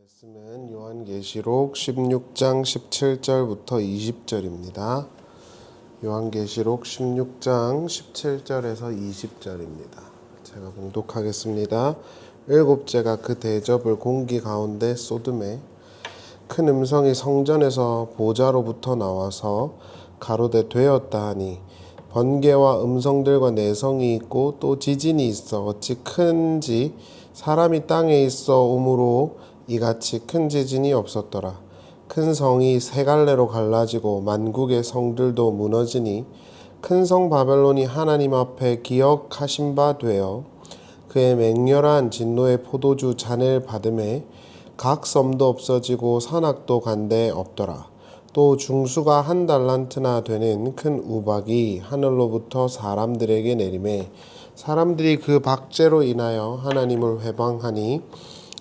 말씀은 요한계시록 16장 17절부터 20절입니다. 요한계시록 16장 17절에서 20절입니다. 제가 봉독하겠습니다. 일곱째가 그 대접을 공기 가운데 쏟음에 큰 음성이 성전에서 보좌로부터 나와서 가로되 되었다 하니 번개와 음성들과 내성이 있고 또 지진이 있어 어찌 큰지 사람이 땅에 있어 오므로 이같이 큰 지진이 없었더라. 큰 성이 세 갈래로 갈라지고 만국의 성들도 무너지니 큰 성 바벨론이 하나님 앞에 기억하신 바 되어 그의 맹렬한 진노의 포도주 잔을 받음에 각 섬도 없어지고 산악도 간데 없더라. 또 중수가 1달란트나 되는 큰 우박이 하늘로부터 사람들에게 내림에 사람들이 그 박죄로 인하여 하나님을 회방하니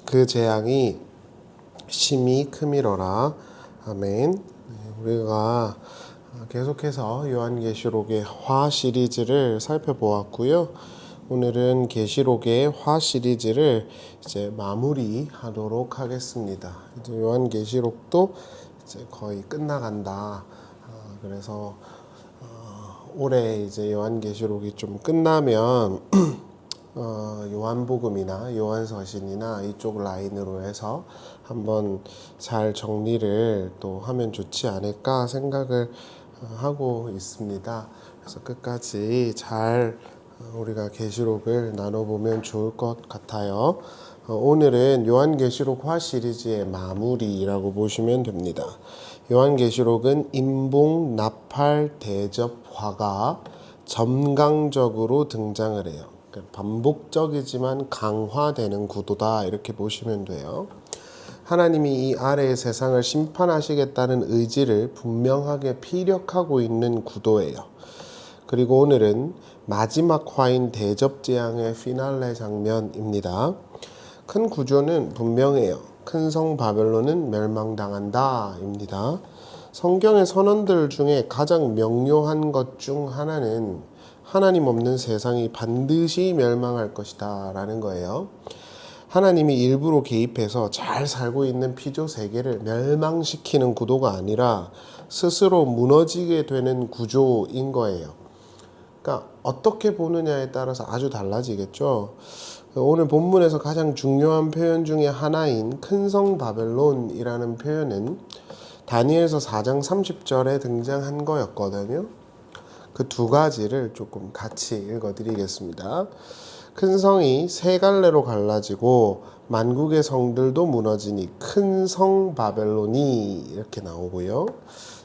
그 재앙이 심히 크미러라. 아멘. 우리가 계속해서 요한계시록의 화 시리즈를 살펴보았고요. 오늘은 계시록의 화 시리즈를 이제 마무리하도록 하겠습니다. 이제 요한계시록도 이제 거의 끝나간다. 그래서 올해 이제 요한계시록이 좀 끝나면 요한복음이나 요한서신이나 이쪽 라인으로 해서 한번 잘 정리를 또 하면 좋지 않을까 생각을 하고 있습니다. 그래서 끝까지 잘 우리가 계시록을 나눠보면 좋을 것 같아요. 오늘은 요한계시록화 시리즈의 마무리라고 보시면 됩니다. 요한계시록은 임봉, 나팔, 대접, 화가 점강적으로 등장을 해요. 반복적이지만 강화되는 구도다 이렇게 보시면 돼요. 하나님이 이 아래의 세상을 심판하시겠다는 의지를 분명하게 피력하고 있는 구도예요. 그리고 오늘은 마지막 화인 대접 재앙의 피날레 장면입니다. 큰 구조는 분명해요. 큰 성 바벨론은 멸망당한다 입니다. 성경의 선언들 중에 가장 명료한 것 중 하나는 하나님 없는 세상이 반드시 멸망할 것이다 라는 거예요. 하나님이 일부러 개입해서 잘 살고 있는 피조 세계를 멸망시키는 구도가 아니라 스스로 무너지게 되는 구조인 거예요. 그러니까 어떻게 보느냐에 따라서 아주 달라지겠죠. 오늘 본문에서 가장 중요한 표현 중에 하나인 큰 성 바벨론이라는 표현은 다니엘서 4장 30절에 등장한 거였거든요. 그 두 가지를 조금 같이 읽어드리겠습니다. 큰 성이 세 갈래로 갈라지고 만국의 성들도 무너지니 큰 성 바벨론이 이렇게 나오고요.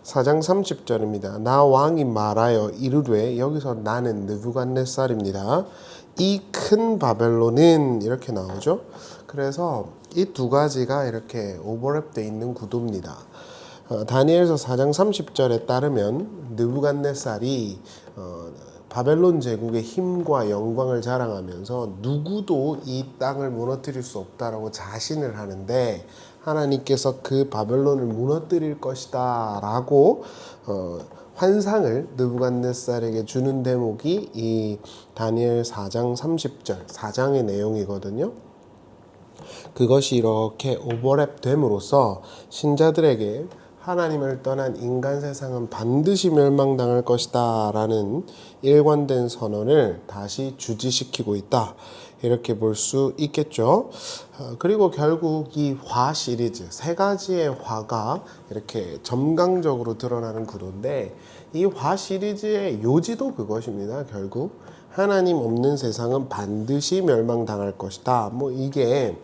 4장 30절입니다. 나 왕이 말하여 이르되, 여기서 나는 느부갓네살입니다. 이 큰 바벨론은 이렇게 나오죠. 그래서 이 두 가지가 이렇게 오버랩되어 있는 구도입니다. 다니엘서 4장 30절에 따르면 느부갓네살이 바벨론 제국의 힘과 영광을 자랑하면서 누구도 이 땅을 무너뜨릴 수 없다라고 자신을 하는데 하나님께서 그 바벨론을 무너뜨릴 것이다 라고 환상을 느부갓네살에게 주는 대목이 이 다니엘 4장 30절 4장의 내용이거든요. 그것이 이렇게 오버랩됨으로써 신자들에게 하나님을 떠난 인간 세상은 반드시 멸망당할 것이다 라는 일관된 선언을 다시 주지시키고 있다 이렇게 볼 수 있겠죠. 그리고 결국 이 화 시리즈 세 가지의 화가 이렇게 점강적으로 드러나는 구도인데 이 화 시리즈의 요지도 그것입니다. 결국 하나님 없는 세상은 반드시 멸망당할 것이다. 뭐 이게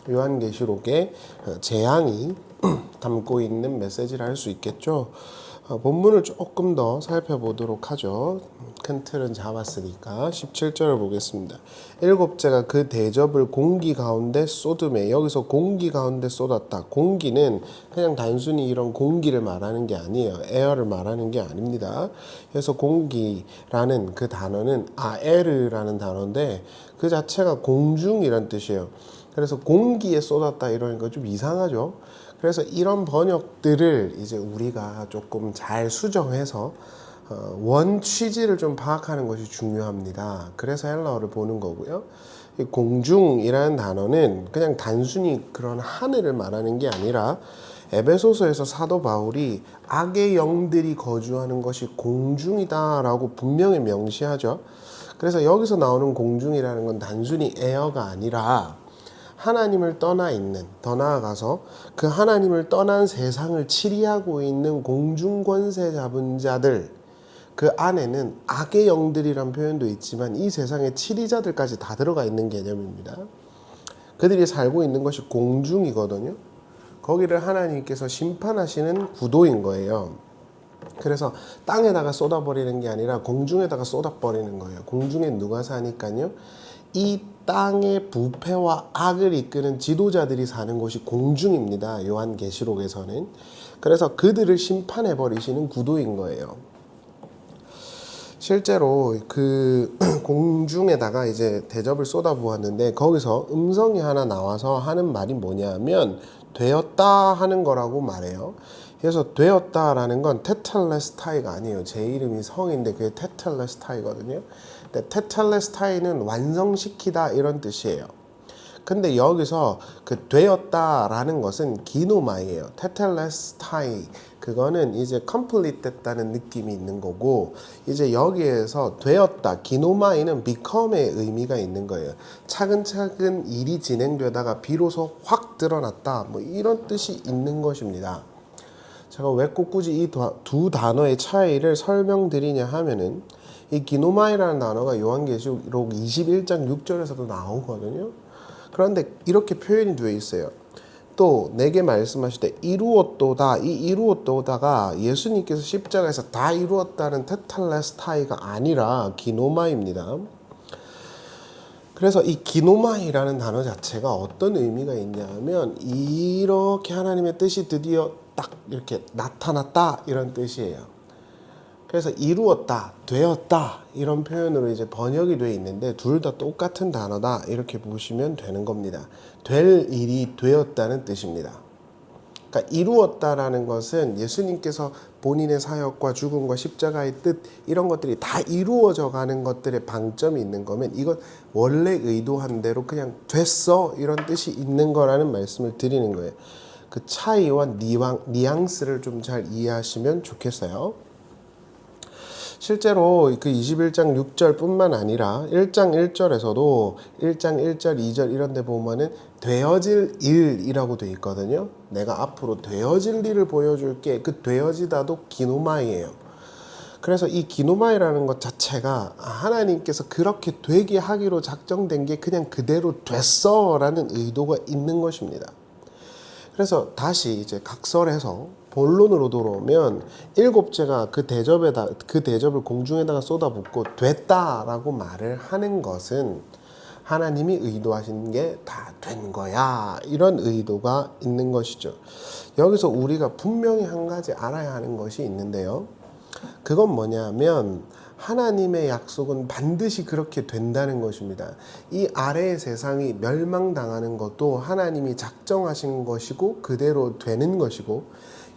요한계시록의 재앙이 담고 있는 메시지를 할 수 있겠죠. 본문을 조금 더 살펴보도록 하죠. 큰 틀은 잡았으니까 17절을 보겠습니다. 일곱째가 그 대접을 공기 가운데 쏟음에, 여기서 공기 가운데 쏟았다. 공기는 그냥 단순히 이런 공기를 말하는 게 아니에요. 에어를 말하는 게 아닙니다. 그래서 공기라는 그 단어는 아에르라는 단어인데 그 자체가 공중이란 뜻이에요. 그래서 공기에 쏟았다 이러니까 좀 이상하죠. 그래서 이런 번역들을 이제 우리가 조금 잘 수정해서 원 취지를 좀 파악하는 것이 중요합니다. 그래서 헬라어를 보는 거고요. 이 공중이라는 단어는 그냥 단순히 그런 하늘을 말하는 게 아니라 에베소서에서 사도 바울이 악의 영들이 거주하는 것이 공중이다라고 분명히 명시하죠. 그래서 여기서 나오는 공중이라는 건 단순히 에어가 아니라 하나님을 떠나 있는, 더 나아가서 그 하나님을 떠난 세상을 치리하고 있는 공중 권세 잡은 자들, 그 안에는 악의 영들이란 표현도 있지만 이 세상의 치리자들까지 다 들어가 있는 개념입니다. 그들이 살고 있는 것이 공중이거든요. 거기를 하나님께서 심판하시는 구도인 거예요. 그래서 땅에다가 쏟아버리는 게 아니라 공중에다가 쏟아버리는 거예요. 공중에 누가 사니까요? 이 땅의 부패와 악을 이끄는 지도자들이 사는 곳이 공중입니다. 요한계시록에서는. 그래서 그들을 심판해 버리시는 구도인 거예요. 실제로 그 공중에다가 이제 대접을 쏟아부었는데 거기서 음성이 하나 나와서 하는 말이 뭐냐면 되었다 하는 거라고 말해요. 그래서 되었다라는 건 테텔레스타이가 아니에요. 제 이름이 성인데 그게 테텔레스타이거든요. 근데 테텔레스타이는 완성시키다 이런 뜻이에요. 근데 여기서 그 되었다라는 것은 기노마이예요. 테텔레스타이 그거는 이제 complete 됐다는 느낌이 있는 거고, 이제 여기에서 되었다 기노마이는 become의 의미가 있는 거예요. 차근차근 일이 진행되다가 비로소 확 드러났다 뭐 이런 뜻이 있는 것입니다. 제가 왜 꼭 굳이 이 두 단어의 차이를 설명드리냐 하면은 이 기노마이라는 단어가 요한계시록 21장 6절에서도 나오거든요. 그런데 이렇게 표현이 되어 있어요. 또 내게 말씀하실 때 이루었도다. 이 이루었도다가 예수님께서 십자가에서 다 이루었다는 테텔레스타이가 아니라 기노마입니다. 그래서 이 기노마이라는 단어 자체가 어떤 의미가 있냐면 이렇게 하나님의 뜻이 드디어 딱 이렇게 나타났다 이런 뜻이에요. 그래서 이루었다, 되었다 이런 표현으로 이제 번역이 되어 있는데 둘 다 똑같은 단어다 이렇게 보시면 되는 겁니다. 될 일이 되었다는 뜻입니다. 그러니까 이루었다라는 것은 예수님께서 본인의 사역과 죽음과 십자가의 뜻 이런 것들이 다 이루어져 가는 것들의 방점이 있는 거면 이건 원래 의도한 대로 그냥 됐어 이런 뜻이 있는 거라는 말씀을 드리는 거예요. 그 차이와 뉘앙스를 좀 잘 이해하시면 좋겠어요. 실제로 그 21장 6절뿐만 아니라 1장 1절에서도 1장 1절 2절 이런 데 보면은 되어질 일이라고 돼 있거든요. 내가 앞으로 되어질 일을 보여줄게. 그 되어지다도 기노마이예요. 그래서 이 기노마이라는 것 자체가 하나님께서 그렇게 되게 하기로 작정된 게 그냥 그대로 됐어 라는 의도가 있는 것입니다. 그래서 다시 이제 각설해서 본론으로 돌아오면 일곱째가 그 대접을 공중에다가 쏟아붓고 됐다라고 말을 하는 것은 하나님이 의도하신 게 다 된 거야 이런 의도가 있는 것이죠. 여기서 우리가 분명히 한 가지 알아야 하는 것이 있는데요. 그건 뭐냐면 하나님의 약속은 반드시 그렇게 된다는 것입니다. 이 아래의 세상이 멸망당하는 것도 하나님이 작정하신 것이고 그대로 되는 것이고,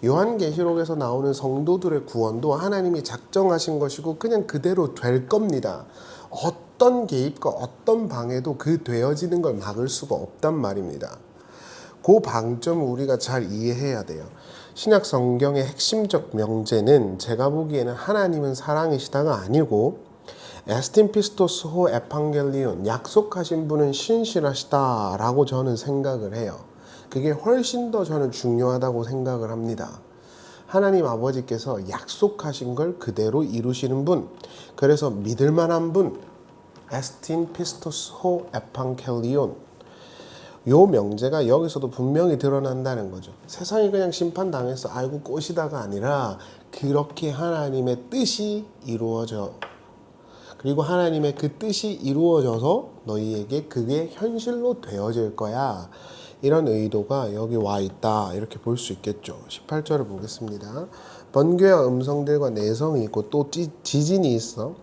요한계시록에서 나오는 성도들의 구원도 하나님이 작정하신 것이고 그냥 그대로 될 겁니다. 어떤 개입과 어떤 방해도 그 되어지는 걸 막을 수가 없단 말입니다. 그 방점을 우리가 잘 이해해야 돼요. 신약 성경의 핵심적 명제는 제가 보기에는 하나님은 사랑이시다가 아니고 에스틴 피스토스 호 에판겔리온 약속하신 분은 신실하시다라고 저는 생각을 해요. 그게 훨씬 더 저는 중요하다고 생각을 합니다. 하나님 아버지께서 약속하신 걸 그대로 이루시는 분, 그래서 믿을 만한 분, 에스틴 피스토스 호 에판겔리온, 요 명제가 여기서도 분명히 드러난다는 거죠. 세상이 그냥 심판당해서 아이고 꽃이다가 아니라 그렇게 하나님의 뜻이 이루어져, 그리고 하나님의 그 뜻이 이루어져서 너희에게 그게 현실로 되어질 거야 이런 의도가 여기 와 있다 이렇게 볼 수 있겠죠. 18절을 보겠습니다. 번개와 음성들과 내성이 있고 또 지진이 있어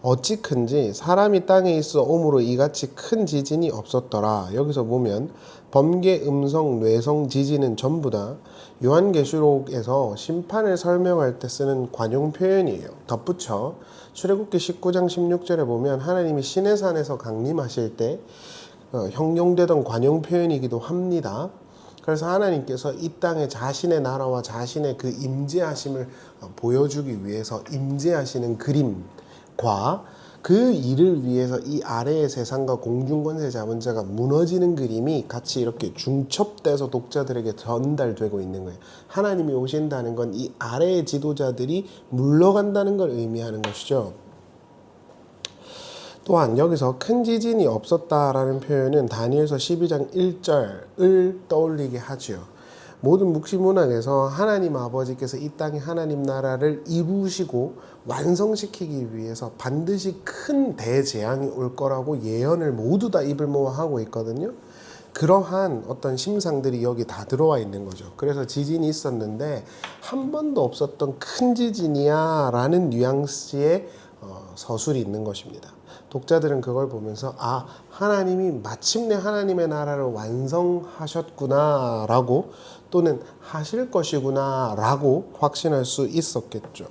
어찌 큰지 사람이 땅에 있어 오므로 이같이 큰 지진이 없었더라. 여기서 보면 번개, 음성, 뇌성, 지진은 전부 다 요한계시록에서 심판을 설명할 때 쓰는 관용 표현이에요. 덧붙여 출애굽기 19장 16절에 보면 하나님이 시내산에서 강림하실 때 형용되던 관용 표현이기도 합니다. 그래서 하나님께서 이 땅에 자신의 나라와 자신의 그 임재하심을 보여주기 위해서 임재하시는 그림과 그 일을 위해서 이 아래의 세상과 공중권세 잡은 자가 무너지는 그림이 같이 이렇게 중첩돼서 독자들에게 전달되고 있는 거예요. 하나님이 오신다는 건 이 아래의 지도자들이 물러간다는 걸 의미하는 것이죠. 또한 여기서 큰 지진이 없었다라는 표현은 다니엘서 12장 1절을 떠올리게 하지요. 모든 묵시문학에서 하나님 아버지께서 이 땅에 하나님 나라를 이루시고 완성시키기 위해서 반드시 큰 대재앙이 올 거라고 예언을 모두 다 입을 모아 하고 있거든요. 그러한 어떤 심상들이 여기 다 들어와 있는 거죠. 그래서 지진이 있었는데 한 번도 없었던 큰 지진이야 라는 뉘앙스의 서술이 있는 것입니다. 독자들은 그걸 보면서 하나님이 마침내 하나님의 나라를 완성하셨구나 라고 또는 하실 것이구나 라고 확신할 수 있었겠죠.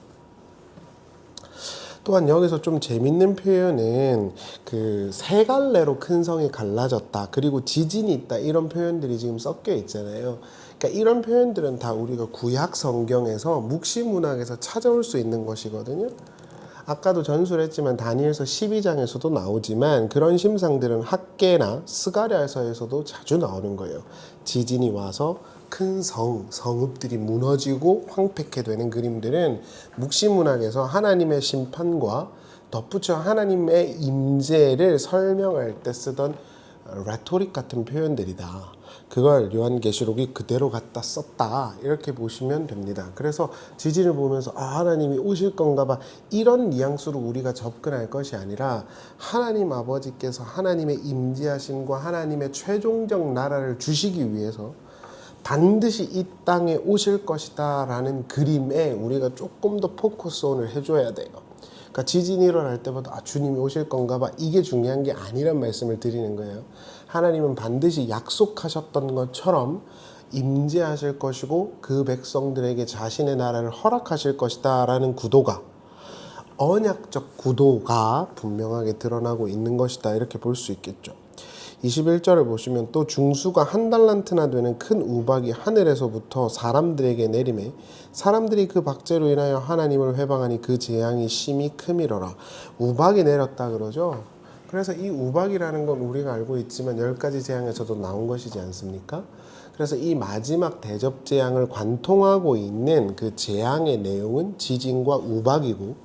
또한 여기서 좀 재밌는 표현은 그 세 갈래로 큰 성이 갈라졌다 그리고 지진이 있다 이런 표현들이 지금 섞여 있잖아요. 그러니까 이런 표현들은 다 우리가 구약 성경에서 묵시문학에서 찾아올 수 있는 것이거든요. 아까도 전술했지만 다니엘서 12장에서도 나오지만 그런 심상들은 학계나 스가랴서에서도 자주 나오는 거예요. 지진이 와서 큰 성읍들이 무너지고 황폐케 되는 그림들은 묵시문학에서 하나님의 심판과 덧붙여 하나님의 임재를 설명할 때 쓰던 레토릭 같은 표현들이다. 그걸 요한계시록이 그대로 갖다 썼다 이렇게 보시면 됩니다. 그래서 지진을 보면서 하나님이 오실 건가 봐 이런 뉘앙스로 우리가 접근할 것이 아니라 하나님 아버지께서 하나님의 임재하심과 하나님의 최종적 나라를 주시기 위해서 반드시 이 땅에 오실 것이다 라는 그림에 우리가 조금 더 포커스온을 해줘야 돼요. 그러니까 지진이 일어날 때마다 주님이 오실 건가 봐 이게 중요한 게 아니란 말씀을 드리는 거예요. 하나님은 반드시 약속하셨던 것처럼 임재하실 것이고 그 백성들에게 자신의 나라를 허락하실 것이다 라는 구도가 언약적 구도가 분명하게 드러나고 있는 것이다 이렇게 볼 수 있겠죠. 21절을 보시면 또 중수가 한 달란트나 되는 큰 우박이 하늘에서부터 사람들에게 내리매 사람들이 그 박제로 인하여 하나님을 회방하니 그 재앙이 심히 크미러라. 우박이 내렸다 그러죠. 그래서 이 우박이라는 건 우리가 알고 있지만 10가지 재앙에서도 나온 것이지 않습니까? 그래서 이 마지막 대접 재앙을 관통하고 있는 그 재앙의 내용은 지진과 우박이고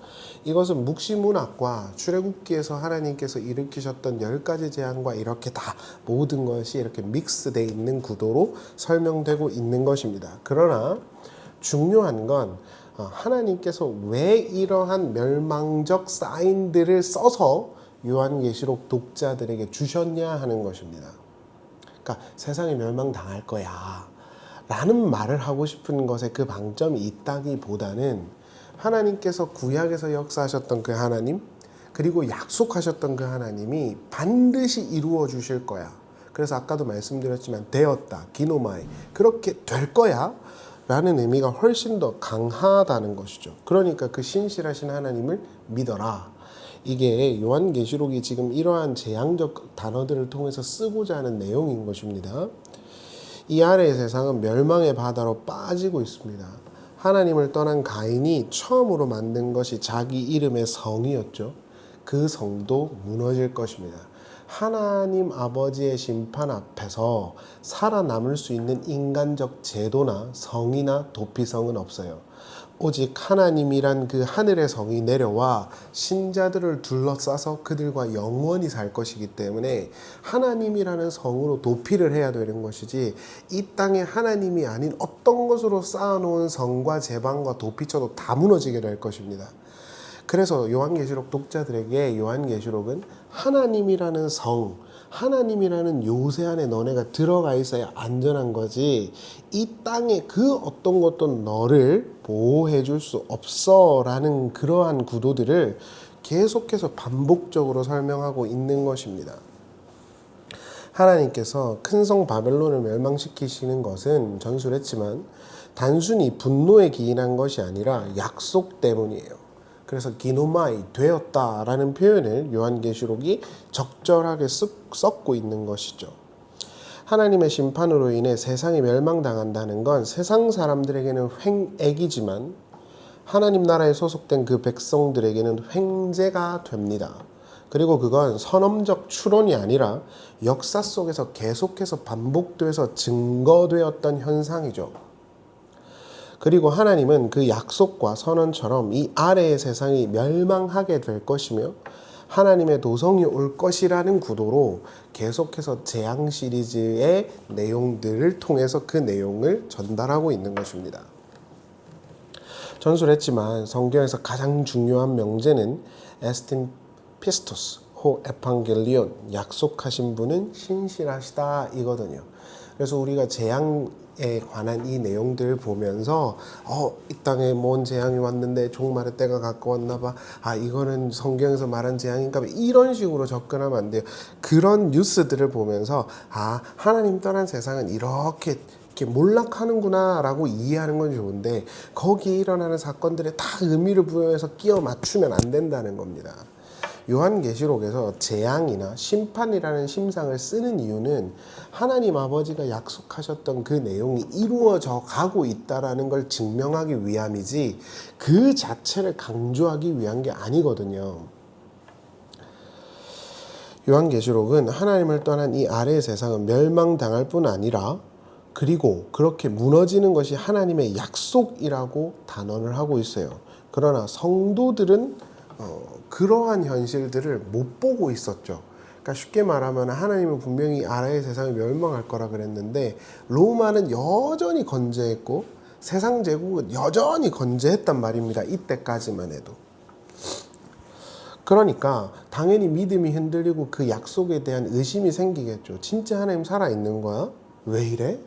이것은 묵시문학과 출애굽기에서 하나님께서 일으키셨던 10가지 재앙과 이렇게 다 모든 것이 이렇게 믹스되어 있는 구도로 설명되고 있는 것입니다. 그러나 중요한 건 하나님께서 왜 이러한 멸망적 사인들을 써서 요한계시록 독자들에게 주셨냐 하는 것입니다. 그러니까 세상이 멸망당할 거야 라는 말을 하고 싶은 것에 그 방점이 있다기보다는 하나님께서 구약에서 역사하셨던 그 하나님 그리고 약속하셨던 그 하나님이 반드시 이루어 주실 거야. 그래서 아까도 말씀드렸지만 되었다, 기노마이 그렇게 될 거야 라는 의미가 훨씬 더 강하다는 것이죠. 그러니까 그 신실하신 하나님을 믿어라. 이게 요한계시록이 지금 이러한 재앙적 단어들을 통해서 쓰고자 하는 내용인 것입니다. 이 아래의 세상은 멸망의 바다로 빠지고 있습니다. 하나님을 떠난 가인이 처음으로 만든 것이 자기 이름의 성이었죠. 그 성도 무너질 것입니다. 하나님 아버지의 심판 앞에서 살아남을 수 있는 인간적 제도나 성이나 도피성은 없어요. 오직 하나님이란 그 하늘의 성이 내려와 신자들을 둘러싸서 그들과 영원히 살 것이기 때문에 하나님이라는 성으로 도피를 해야 되는 것이지 이 땅에 하나님이 아닌 어떤 것으로 쌓아놓은 성과 제방과 도피처도 다 무너지게 될 것입니다. 그래서 요한계시록 독자들에게 요한계시록은 하나님이라는 성, 하나님이라는 요새 안에 너네가 들어가 있어야 안전한 거지 이 땅에 그 어떤 것도 너를 보호해 줄 수 없어 라는 그러한 구도들을 계속해서 반복적으로 설명하고 있는 것입니다. 하나님께서 큰 성 바벨론을 멸망시키시는 것은 전술했지만 단순히 분노에 기인한 것이 아니라 약속 때문이에요. 그래서 기노마이 되었다라는 표현을 요한계시록이 적절하게 썼고 있는 것이죠. 하나님의 심판으로 인해 세상이 멸망당한다는 건 세상 사람들에게는 횡액이지만 하나님 나라에 소속된 그 백성들에게는 횡재가 됩니다. 그리고 그건 선언적 추론이 아니라 역사 속에서 계속해서 반복돼서 증거되었던 현상이죠. 그리고 하나님은 그 약속과 선언처럼 이 아래의 세상이 멸망하게 될 것이며 하나님의 도성이 올 것이라는 구도로 계속해서 재앙 시리즈의 내용들을 통해서 그 내용을 전달하고 있는 것입니다. 전술했지만 성경에서 가장 중요한 명제는 에스틴 피스토스 호 에판겔리온, 약속하신 분은 신실하시다 이거든요. 그래서 우리가 재앙에 관한 이 내용들을 보면서 이 땅에 뭔 재앙이 왔는데 종말의 때가 가까웠나 봐. 이거는 성경에서 말한 재앙인가 봐. 이런 식으로 접근하면 안 돼요. 그런 뉴스들을 보면서 하나님 떠난 세상은 이렇게 몰락하는구나 라고 이해하는 건 좋은데 거기에 일어나는 사건들에 다 의미를 부여해서 끼워 맞추면 안 된다는 겁니다. 요한계시록에서 재앙이나 심판이라는 심상을 쓰는 이유는 하나님 아버지가 약속하셨던 그 내용이 이루어져 가고 있다는 걸 증명하기 위함이지 그 자체를 강조하기 위한 게 아니거든요. 요한계시록은 하나님을 떠난 이 아래의 세상은 멸망당할 뿐 아니라 그리고 그렇게 무너지는 것이 하나님의 약속이라고 단언을 하고 있어요. 그러나 성도들은 그러한 현실들을 못 보고 있었죠. 그러니까 쉽게 말하면 하나님은 분명히 아래의 세상이 멸망할 거라 그랬는데 로마는 여전히 건재했고 세상 제국은 여전히 건재했단 말입니다. 이때까지만 해도. 그러니까 당연히 믿음이 흔들리고 그 약속에 대한 의심이 생기겠죠. 진짜 하나님 살아있는 거야? 왜 이래?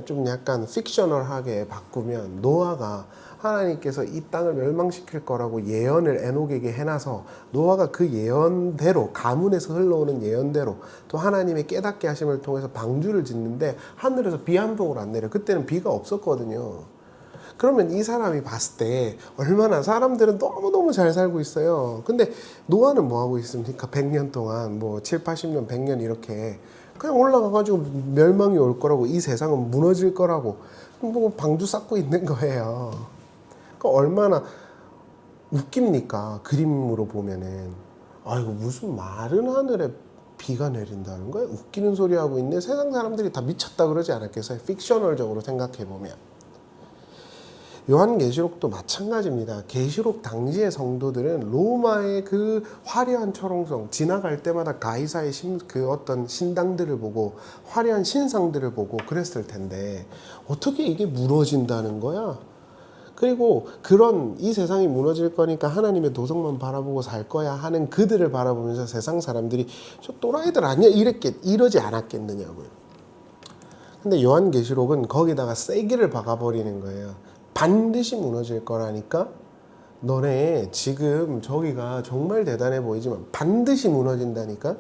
좀 약간 픽셔널하게 바꾸면 노아가 하나님께서 이 땅을 멸망시킬 거라고 예언을 에녹에게 해놔서 노아가 그 예언대로 가문에서 흘러오는 예언대로 또 하나님의 깨닫게 하심을 통해서 방주를 짓는데 하늘에서 비 한 봉을 안 내려. 그때는 비가 없었거든요. 그러면 이 사람이 봤을 때 얼마나 사람들은 너무너무 잘 살고 있어요. 근데 노아는 뭐 하고 있습니까? 100년 동안 7, 80년, 100년 이렇게 그냥 올라가가지고 멸망이 올 거라고 이 세상은 무너질 거라고 방주 쌓고 있는 거예요. 그러니까 얼마나 웃깁니까? 그림으로 보면은 이거 무슨 마른 하늘에 비가 내린다는 거야? 웃기는 소리 하고 있네. 세상 사람들이 다 미쳤다 그러지 않았겠어요? 픽셔널적으로 생각해 보면. 요한계시록도 마찬가지입니다. 계시록 당시의 성도들은 로마의 그 화려한 철옹성, 지나갈 때마다 가이사의 그 어떤 신당들을 보고 화려한 신상들을 보고 그랬을 텐데 어떻게 이게 무너진다는 거야? 그리고 그런 이 세상이 무너질 거니까 하나님의 도성만 바라보고 살 거야 하는 그들을 바라보면서 세상 사람들이 저 또라이들 아니야? 이러지 않았겠느냐고요. 근데 요한계시록은 거기다가 세기를 박아버리는 거예요. 반드시 무너질 거라니까 너네 지금 저기가 정말 대단해 보이지만 반드시 무너진다니까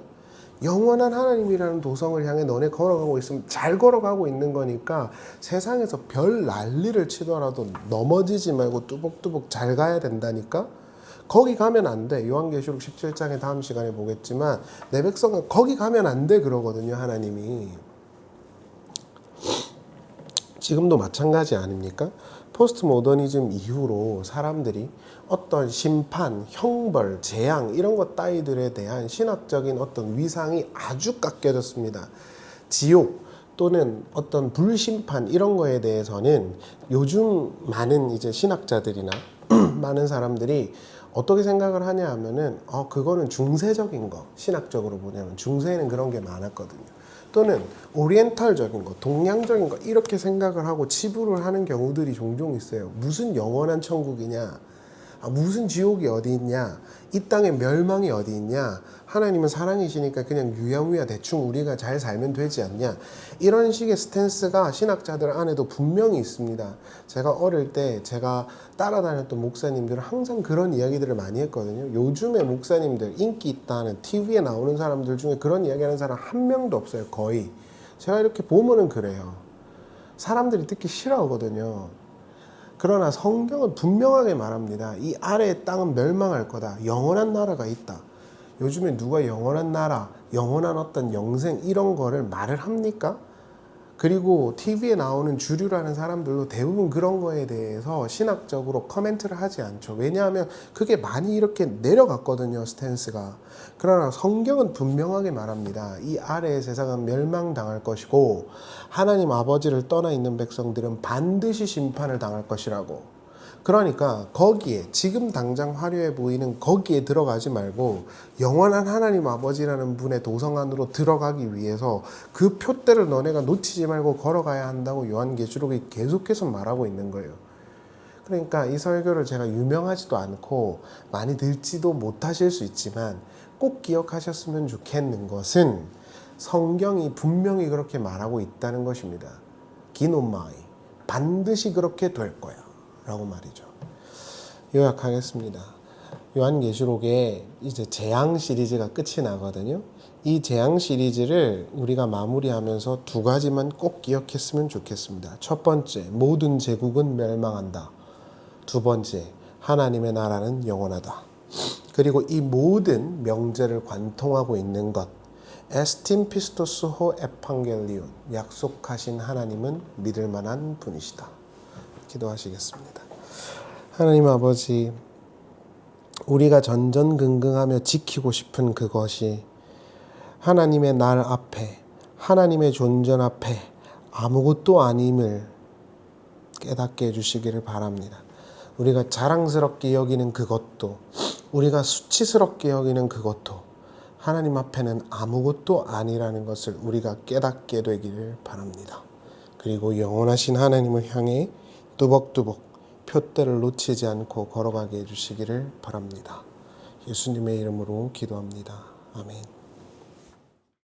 영원한 하나님이라는 도성을 향해 너네 걸어가고 있으면 잘 걸어가고 있는 거니까 세상에서 별 난리를 치더라도 넘어지지 말고 뚜벅뚜벅 잘 가야 된다니까 거기 가면 안 돼. 요한계시록 17장에 다음 시간에 보겠지만 내 백성은 거기 가면 안 돼 그러거든요. 하나님이. 지금도 마찬가지 아닙니까? 포스트 모더니즘 이후로 사람들이 어떤 심판, 형벌, 재앙 이런 것 따위들에 대한 신학적인 어떤 위상이 아주 깎여졌습니다. 지옥 또는 어떤 불심판 이런 거에 대해서는 요즘 많은 이제 신학자들이나 많은 사람들이 어떻게 생각을 하냐 하면은 그거는 중세적인 거, 신학적으로 보냐면 중세에는 그런 게 많았거든요. 또는 오리엔탈적인 거, 동양적인 거 이렇게 생각을 하고 치부를 하는 경우들이 종종 있어요. 무슨 영원한 천국이냐, 무슨 지옥이 어디 있냐, 이 땅에 멸망이 어디 있냐, 하나님은 사랑이시니까 그냥 유야무야 대충 우리가 잘 살면 되지 않냐, 이런 식의 스탠스가 신학자들 안에도 분명히 있습니다. 제가 어릴 때 제가 따라다녔던 목사님들은 항상 그런 이야기들을 많이 했거든요. 요즘의 목사님들 인기 있다는 TV에 나오는 사람들 중에 그런 이야기하는 사람 한 명도 없어요. 거의. 제가 이렇게 보면은 그래요. 사람들이 듣기 싫어하거든요. 그러나 성경은 분명하게 말합니다. 이 아래의 땅은 멸망할 거다. 영원한 나라가 있다. 요즘에 누가 영원한 나라, 영원한 어떤 영생 이런 거를 말을 합니까? 그리고 TV에 나오는 주류라는 사람들도 대부분 그런 거에 대해서 신학적으로 코멘트를 하지 않죠. 왜냐하면 그게 많이 이렇게 내려갔거든요, 스탠스가. 그러나 성경은 분명하게 말합니다. 이 아래의 세상은 멸망당할 것이고 하나님 아버지를 떠나 있는 백성들은 반드시 심판을 당할 것이라고. 그러니까 거기에 지금 당장 화려해 보이는 거기에 들어가지 말고 영원한 하나님 아버지라는 분의 도성 안으로 들어가기 위해서 그 표대를 너네가 놓치지 말고 걸어가야 한다고 요한계시록이 계속해서 말하고 있는 거예요. 그러니까 이 설교를 제가 유명하지도 않고 많이 듣지도 못하실 수 있지만 꼭 기억하셨으면 좋겠는 것은 성경이 분명히 그렇게 말하고 있다는 것입니다. 기노마이, 반드시 그렇게 될 거야 라고 말이죠. 요약하겠습니다. 요한계시록에 이제 재앙 시리즈가 끝이 나거든요. 이 재앙 시리즈를 우리가 마무리하면서 두 가지만 꼭 기억했으면 좋겠습니다. 첫 번째, 모든 제국은 멸망한다. 두 번째, 하나님의 나라는 영원하다. 그리고 이 모든 명제를 관통하고 있는 것, 에스틴 피스토스 호 에판겔리온, 약속하신 하나님은 믿을 만한 분이시다. 기도하시겠습니다. 하나님 아버지, 우리가 전전긍긍하며 지키고 싶은 그것이 하나님의 날 앞에, 하나님의 존전 앞에 아무것도 아님을 깨닫게 해주시기를 바랍니다. 우리가 자랑스럽게 여기는 그것도, 우리가 수치스럽게 여기는 그것도 하나님 앞에는 아무것도 아니라는 것을 우리가 깨닫게 되기를 바랍니다. 그리고 영원하신 하나님을 향해 뚜벅뚜벅 표대를 놓치지 않고 걸어가게 해주시기를 바랍니다. 예수님의 이름으로 기도합니다. 아멘.